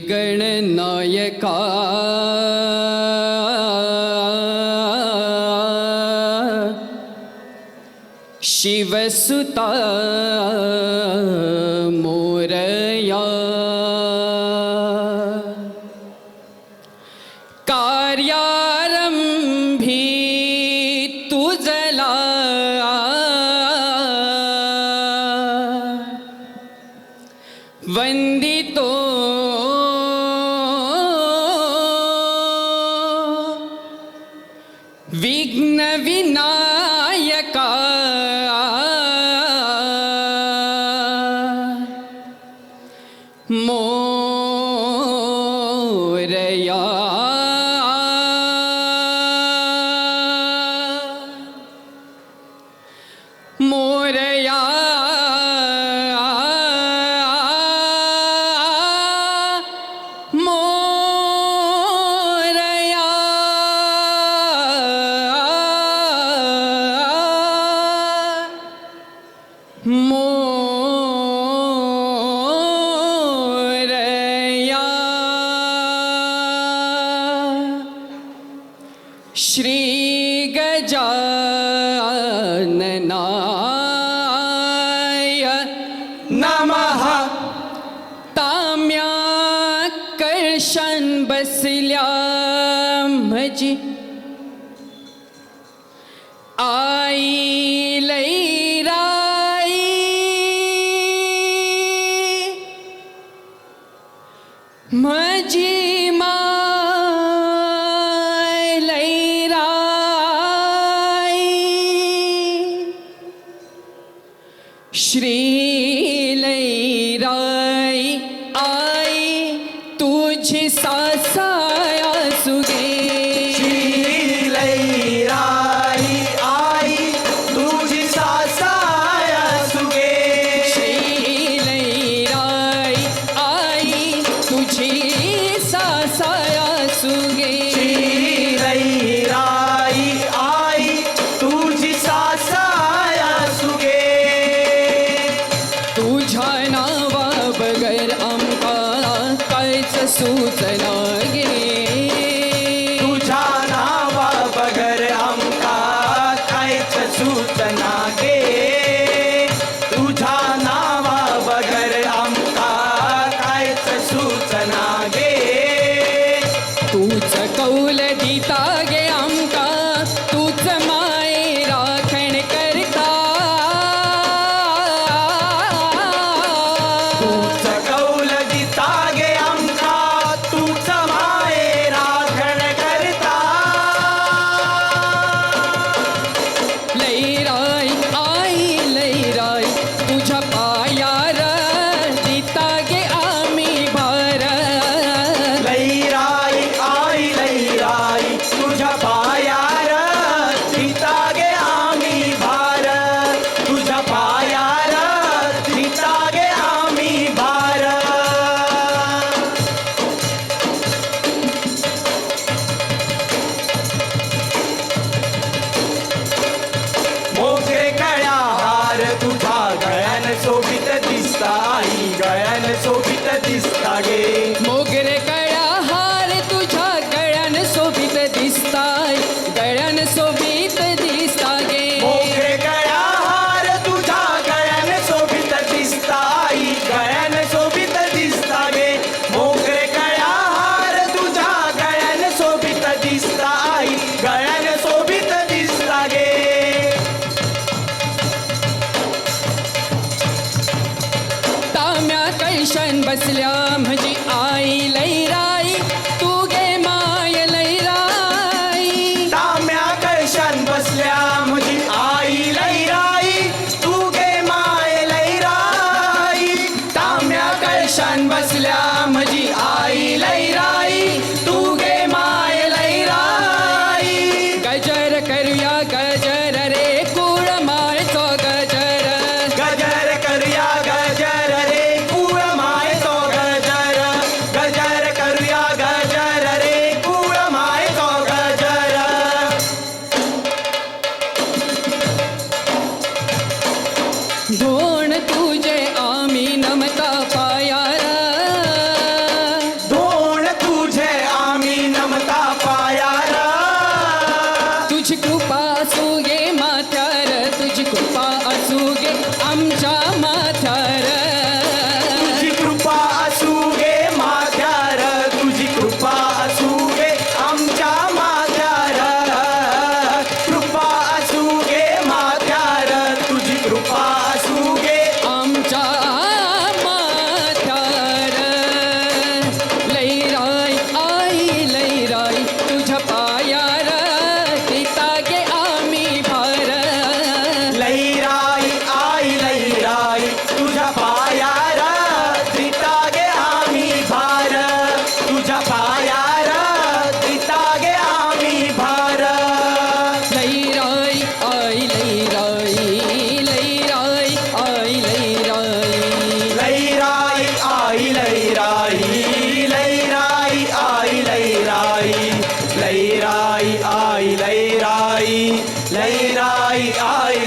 गणनायका शिवसुता मोरया कार्यारंभी तुझला वंदितो विघ्न विनायका मोरया मोरया मोरया मोरया श्री गजाननाय नमः. ताम्या कळशान बसल्या म्हजी आई लैराई म्हजी माय लैराई श्री लैराई आई तुझी सासाया सुगे श्री लैराई आई तुझी सासाया सुगे. श्री लैराई आई तुझी सासाया सुगे श्री लैराई आई तुझी सासाया सुगे. तुझ्या नावा बगर आमका कायच सुचना गे तुझ्या नावा बगर आमका कायच सूचना गे. तुझ्या नावा बगर आमका कायच सूचना गे. तूच कौल दिता गे आमका तूच माये राखण करता तूच कौल दिता गे आमका तूच माये राखण करता. लैराई आई लैराई तुझ्या पायार दिता गे आम्ही भार लैराई आई लैराई तुझ्या पायार दिता गे आम्ही भार. तुझ्या पायार दिता गे आम्ही भार. मोगरे गळ्या हार तुझ्या गळ्यान शोभित दिसता आई गळ्यान शोभित दिसता गे. मोगरे गळ्या हार तुझ्या गळ्यान शोभित दिसताय गळ्यान शोभित दिसता गे मोगरे गळ्या हार तुझ्या गळ्यान शोभित दिसता आई गळ्यान शोभित दिसता गे. मोगरे गळ्या हार तुझ्या गळ्यान शोभित दिसता आई गळ्यान शोभित दिसता गे. ताम्या कळशान बसल्या म्हजी आई लैराई तू गे माय लैराई ताम्या कळशान बसल्या म्हजी आई लैराई तू गे माय लैराई. ताम्या कळशान बसल्या म्हजी आई लैराई तू गे माय लैराई. गजर करूया गजर रे कुळ मायचो गजर गजर करूया गजर रे कुळ मायचो गजर.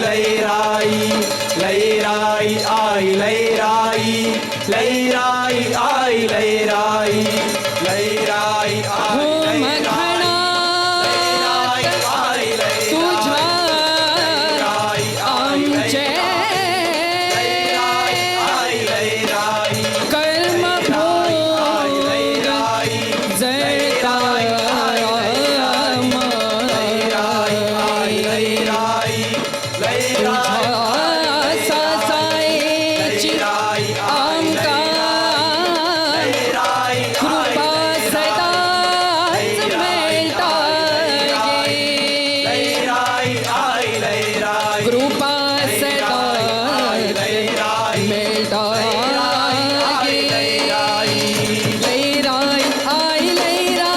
लैराई लैराई आई लैराई लैराई आई लैराई लैराई हो आई मखणा आई तुझ्या लैराई आमचे आई लैराई कर्म भोग लैराई जळता सासायची आमका कृपा सदाच मिळताय कृपा सदाच मिळताय लैराई आई लैराई लैराई आई लैराई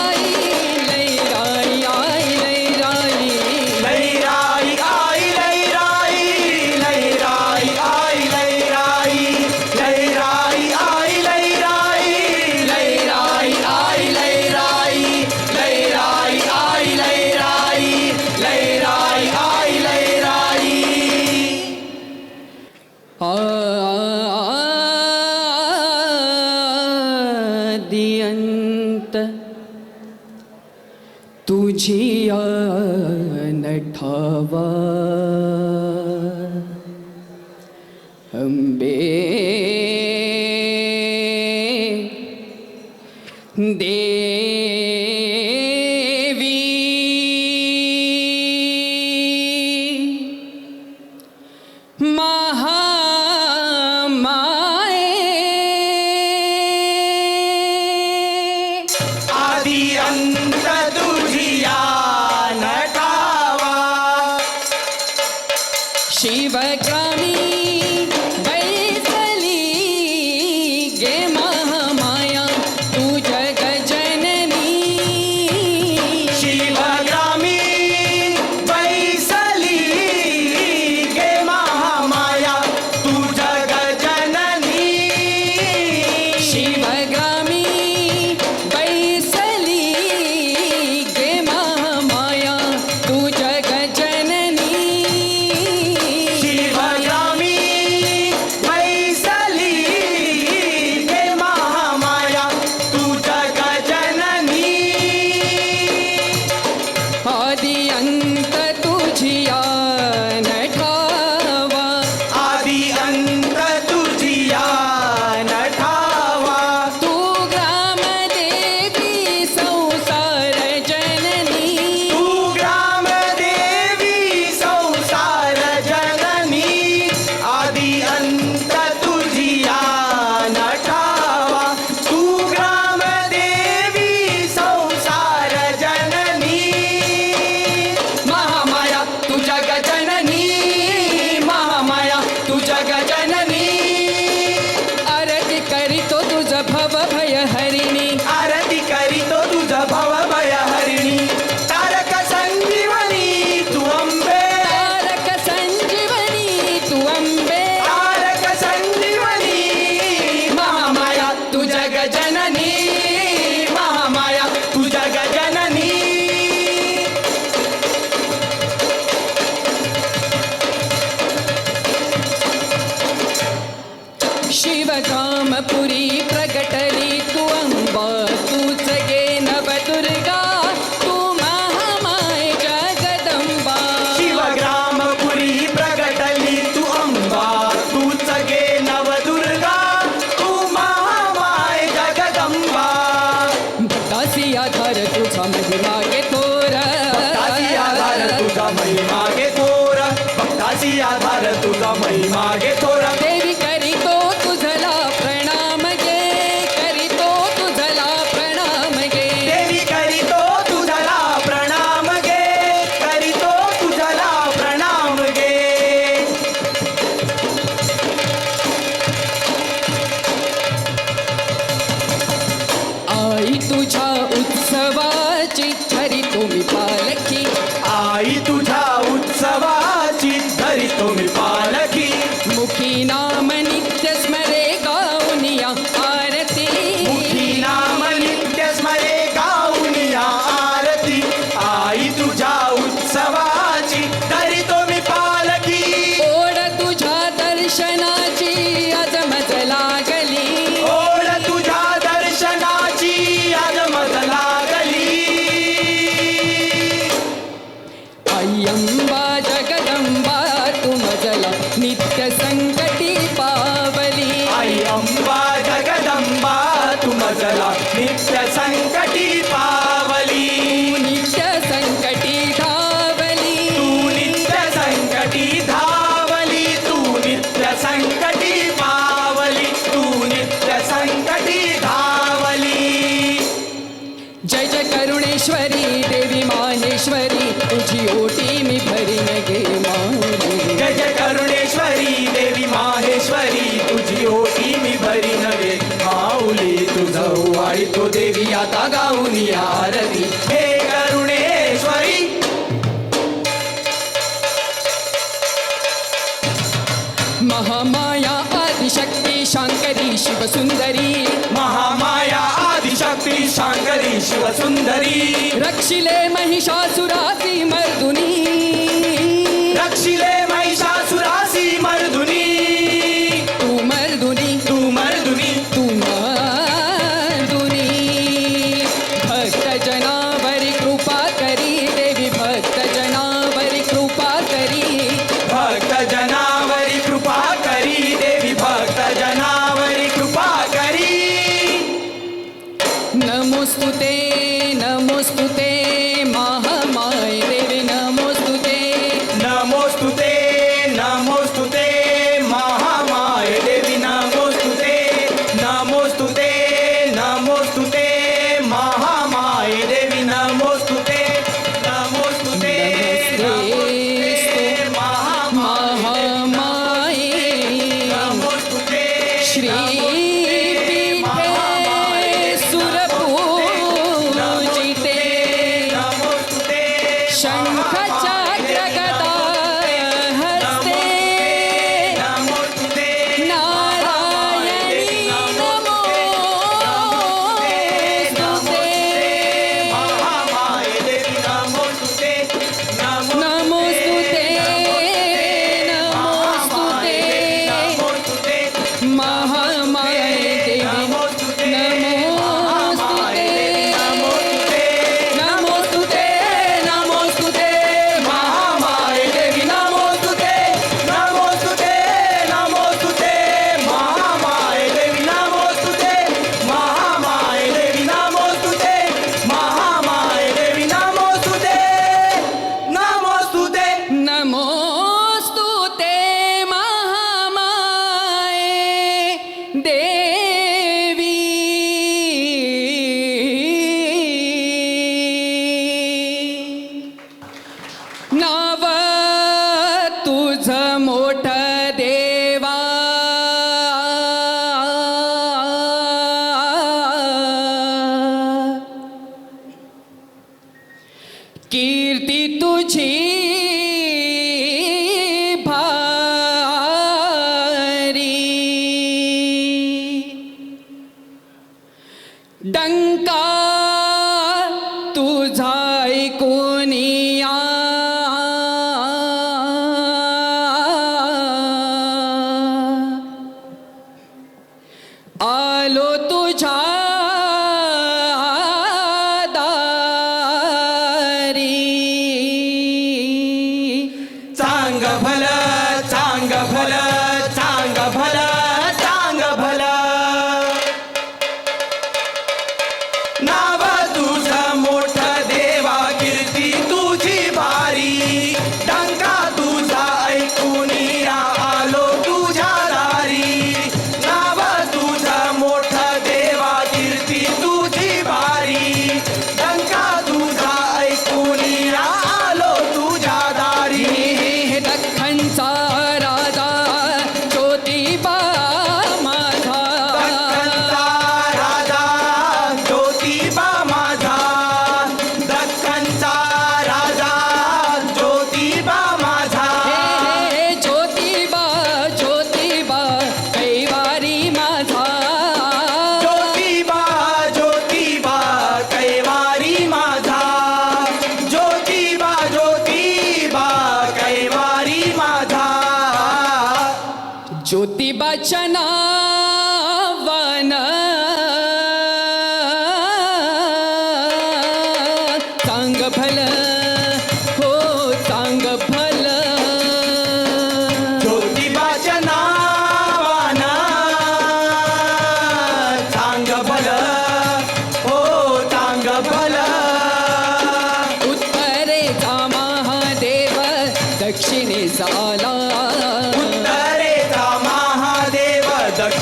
लैराई आई लैराई लैराई आई लैराई लैराई आई लैराई लैराई आई लैराई लैराई आई लैराई लैराई आई लैराई आदिअंत तुझी नठावा अंबे देवी महामाये आदि अंत तुझिया नटावा शिवग्रामी बैसली गे महामाया तू जगजननी शिवग्रामी बैसली गे महामाया तू जगजननी शिवग्रामी बैसली गे महामाया तू जगजननी शिवग्रामी बैसली गे महामाया तू जगजननी आदि अंत तुझिया नठावा आदि अंत तुझिया नठावा तू ग्राम देवी संसार जननी तू ग्राम देवी संसार जननी आदि अंत तुझिया नठावा तू ग्राम देवी संसार जननी महामाया तू जगजननी महामाया तू जगजननी आरती करीतो तुझ भव भय हरिणी आरती करीतो तुझ भव भय हरिणी तारक संजीवनी तू अंबे तारक संजीवनी तू अंबे तारक संजीवनी महामाया तू जगजननी महामाया तू जगजननी शिवकामपुरी प्रगटली तू अंबा तूच गे नवदुर्गा तू महामाय जगदंबा शिवग्रामपुरी प्रगटली तू अंबा तूच गे नवदुर्गा तू महामाय जगदंबा दासी आधार तुझा महिमा गे थोर भक्ताची आधार तुझा महिमा गे थोर भक्ताची आधार तुझा महिमा गे थोर देवी करीतो तुझला प्रणाम गे करीतो तुझला प्रणाम गे देवी करीतो तुझला प्रणाम गे करीतो तुझला प्रणाम गे आई तुझ्या उत्सवाची धरी तुम्ही पालखी आई तुझ्या उत्सवाची धरी तुम्ही पालखी मुखी ना नित्य संकटी पावली आई अंबा जगदंबा तू मजला नित्य संकटी पावली नित्य संकटी धावली तू नित्य संकटी धावली तू नित्य संकटी पावली तू नित्य संकटी धावली जय जय करुणेश्वरी देवी माहेश्वरी तुझी ओटी मी भरीन गे माऊली जय जय करुणेश्वरी देवी माहेश्वरी तुझी ओटी मी भरी नवे माऊली तुझा वाळी तो देवी आता गाऊनी आरती हे करुणेश्वरी महामाया आदिशक्ती शांकरी शिवसुंदरी महामाया आदिशक्ती शांकरी शिवसुंदरी रक्षिले महिषासुरासी मर्दुनी रक्षिले महिषासुरासी मर्दुनी तू मर्दुनी तू मर्दुनी तू मर्दुनी भक्त जनावरी कृपा करी देवी भक्त जनावरी कृपा करी भक्त जनावरी कृपा करी देवी भक्त जनावरी कृपा करी नमोस्तुते नमोस्तुते महामाय देवी नमोस्तुते नमोस्तुते नमोस्तुते महामाय देवी नमोस्तुते नमोस्तुते नमोस्तुते महामाय देवी नमोस्तुते नमोस्तुते नमोस्तुते महामाय महामाये नमोस्तुते श्रीपीठे सुरपूजिते नमोस्तुते शंखचक्र गदा हस्ते नमोस्तुते नारायणी नमोस्तुते महामाय देवी नमोस्तुते नमोस्तुते नमोस्तुते नमोस्तुते महामाये देवी नमोस्तुते नमोस्तुते नमोस्तुते महामाय देवी नमोस्तुते नमोस्तुते नमोस्तुते महामाय देवी नमोस्तुते महामाय देवी नमोस्तुते महामाय देवी नमोस्तुते नमोस्तुते नमोस्तुते महामाये देवी नाव तुझ मोठ देवा कीर्ती तुझी भारी डंका तुझा ऐकून या आलो तुझ्या दारी चांग भल चांग भल चांग भल चांग भल नाव तुझं मोठ देवा कीर्ती तुझी भारी डंका तुझा ऐकून या आलो तुझ्या दारी नाव तुझं मोठ देवा कीर्ती तुझी भारी डंका तुझा ऐकून या आलो तुझ्या दारी हे दख्खनचा राजा ज्योतिबा माझा दख्खनचा राजा ज्योतिबा माझा दख्खनचा राजा ज्योतिबा माझा हे ज्योतिबा ज्योतिबा कैवारी माझा ज्योतिबा ज्योतिबा कैवारी माझा ज्योतिबा ज्योतिबा कैवारी माझा ज्योतिबाच्या नावानं चांग भलं हो चांग भलं ज्योतिबा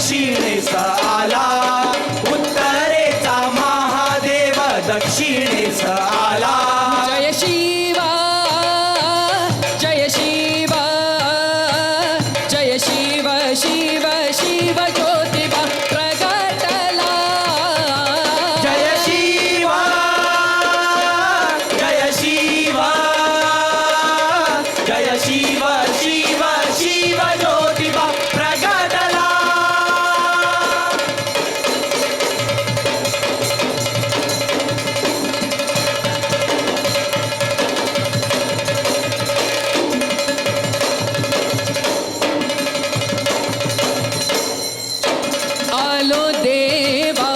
दक्षिणेस आला, उत्तरेचा महादेव दक्षिणेस आला. जय शिवा जय शिवा जय शिव शिव शिव ज्योतिबा प्रगटला. जय शिवा जय शिवा जय शिव शिव शिव ज्योतिबा प्रगटला. आलो देवा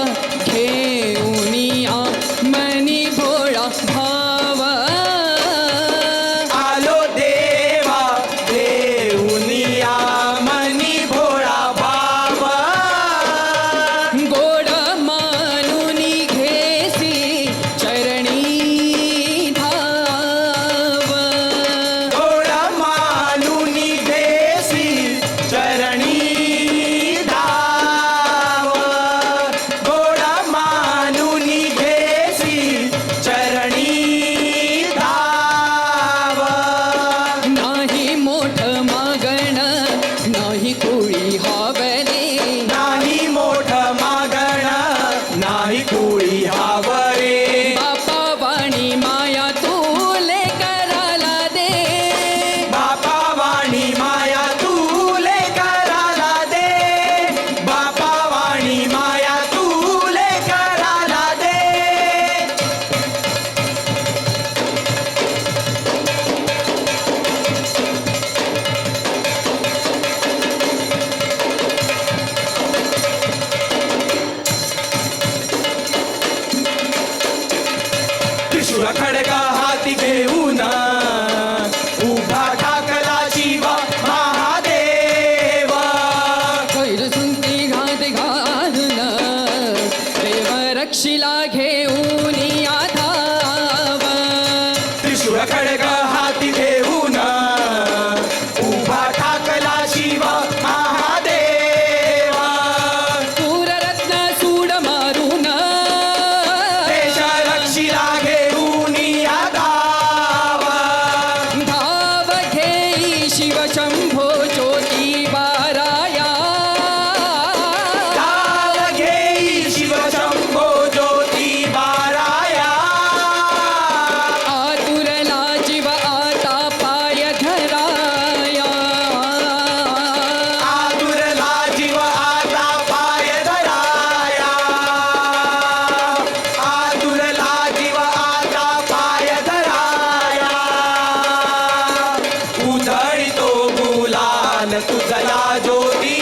घेऊनिया मनी भोळा भाव. आलो देवा देऊनिया मनी भोळा भाव. गोड मानुनी घेसी चरणी धाव. गोड मानुनी घेसी चरणी धाव. गोड मानुनी घेसी चरणी धाव. नाही मोठ मागण नाही कोळी हावरे. नाही मोठ मागण नाही कोळी हावरे. बापा वाणी माया तुले कराला दे. बापा वाणी माया तुले कराला दे. बापा वाणी माया तुले कराला दे. त्रिशूळ खडगा हाती घेऊन उभा ठाकला शिवा महादेव. गैरसुंती घात घालून देव रक्षिला घेऊन धाव. त्रिशूळ खडगा हाती घेऊन उभा ठाकला शिवा महादेव. पूररत्न सूड मारून देश रक्षिला घेऊन या धाव. धाव घेई शिव शंभो ज्योती बाराया. धाव घेई शिव शंभो ज्योती बाराया. आतुरला जीव आता पाय धराया. आतुरला जीव आता पाय धराया. आतुरला जीव आता पाय धराया. उधळी तो गुलाल तुझला ज्योती